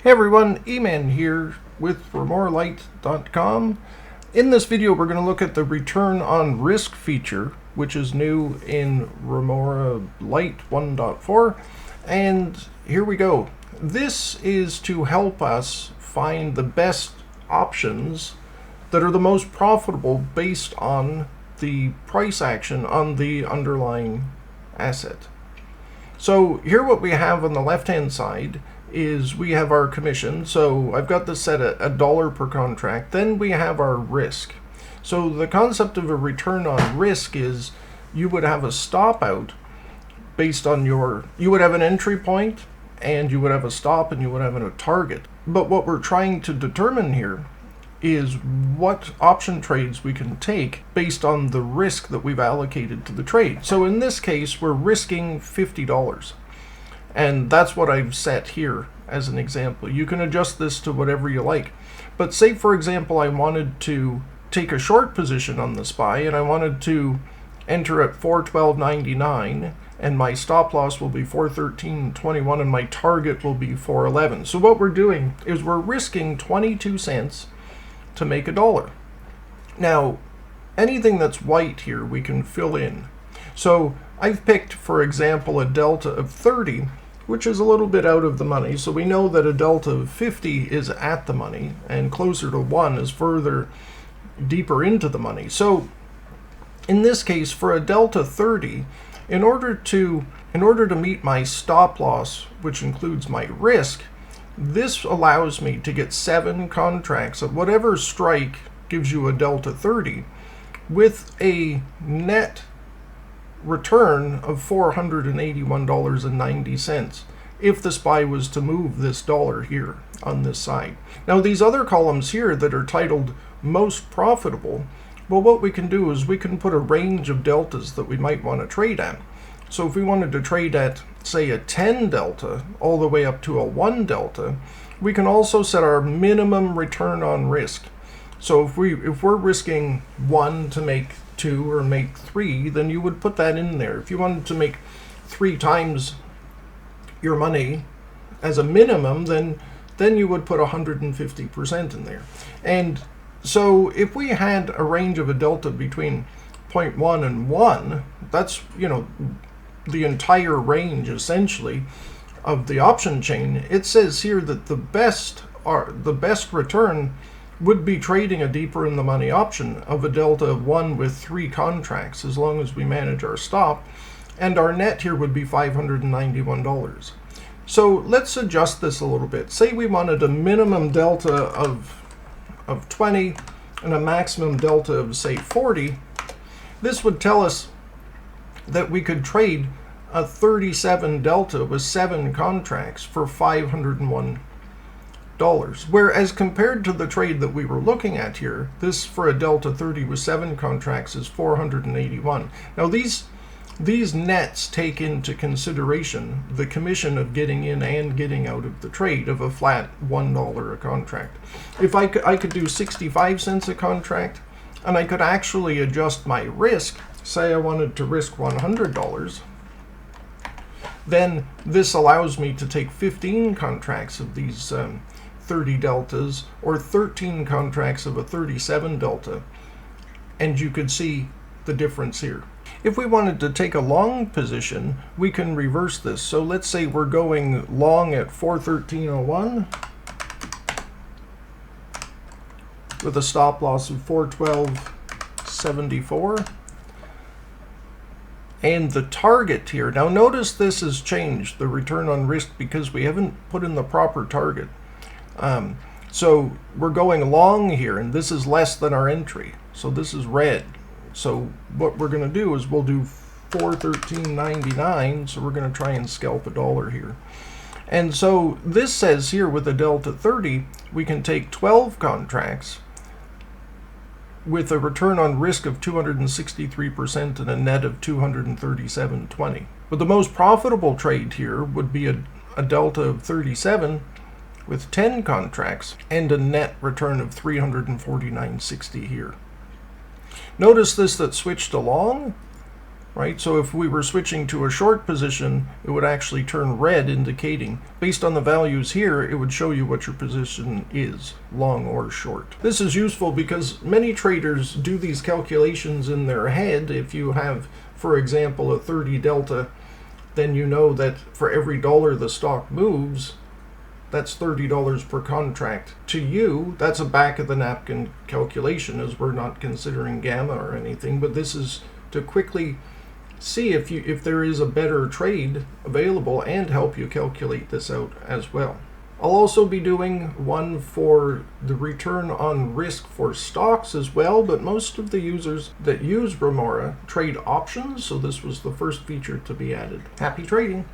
Hey everyone, E-Man here with RemoraLite.com. In this video we're going to look at the return on risk feature, which is new in Remora Lite 1.4. And here we go. This is to help us find the best options that are the most profitable based on the price action on the underlying asset. So here what we have on the left hand side is we have our commission. So I've got this set at $1 per contract. Then we have our risk. So the concept of a return on risk is you would have a stop out based on you would have an entry point and you would have a stop and you would have a target. But what we're trying to determine here is what option trades we can take based on the risk that we've allocated to the trade. So in this case, we're risking $50. And that's what I've set here as an example. You can adjust this to whatever you like. But say, for example, I wanted to take a short position on the SPY and I wanted to enter at 412.99 and my stop loss will be 413.21 and my target will be 411. So what we're doing is we're risking 22 cents to make $1. Now, anything that's white here we can fill in. So I've picked, for example, a delta of 30, which is a little bit out of the money. So we know that a delta of 50 is at the money, and closer to 1 is further deeper into the money. So in this case, for a delta 30, in order to meet my stop loss, which includes my risk, this allows me to get 7 contracts at whatever strike gives you a delta 30 with a net return of $481.90 if the SPY was to move this dollar here on this side. Now these other columns here that are titled most profitable, well, what we can do is we can put a range of deltas that we might want to trade at. So if we wanted to trade at, say, a 10 delta all the way up to a 1 delta, we can also set our minimum return on risk. So if we're risking 1 to make 2 or make 3, then you would put that in there. If you wanted to make 3 times your money as a minimum, then you would put 150% in there. And so if we had a range of a delta between 0.1 and 1, that's, the entire range essentially of the option chain. It says here that the best return would be trading a deeper in the money option of a delta of 1 with 3 contracts, as long as we manage our stop, and our net here would be $591. So let's adjust this a little bit. Say we wanted a minimum delta of 20 and a maximum delta of, say, 40. This would tell us that we could trade a 37 delta with 7 contracts for $501. Whereas compared to the trade that we were looking at here, this for a delta 30 with 7 contracts is $481. Now these nets take into consideration the commission of getting in and getting out of the trade of a flat $1 a contract. If I could do 65 cents a contract, and I could actually adjust my risk. Say I wanted to risk $100, then this allows me to take 15 contracts of these 30 deltas or 13 contracts of a 37 delta, and you could see the difference here. If we wanted to take a long position, we can reverse this. So let's say we're going long at 413.01 with a stop loss of 412.74. And the target here, now notice this has changed, the return on risk, because we haven't put in the proper target. So we're going long here, and this is less than our entry. So this is red. So what we're going to do is we'll do 413.99. So we're going to try and scalp $1 here. And so this says here with a delta 30, we can take 12 contracts with a return on risk of 263% and a net of 237.20. But the most profitable trade here would be a delta of 37 with 10 contracts and a net return of 349.60 here. Notice this that switched along right? So if we were switching to a short position, it would actually turn red, indicating, based on the values here, it would show you what your position is, long or short. This is useful because many traders do these calculations in their head. If you have, for example, a 30 delta, then you know that for every dollar the stock moves, that's $30 per contract. To you, that's a back-of-the-napkin calculation, as we're not considering gamma or anything, but this is to quickly see if there is a better trade available and help you calculate this out as well. I'll also be doing one for the return on risk for stocks as well, but most of the users that use Remora trade options, so this was the first feature to be added. Happy trading!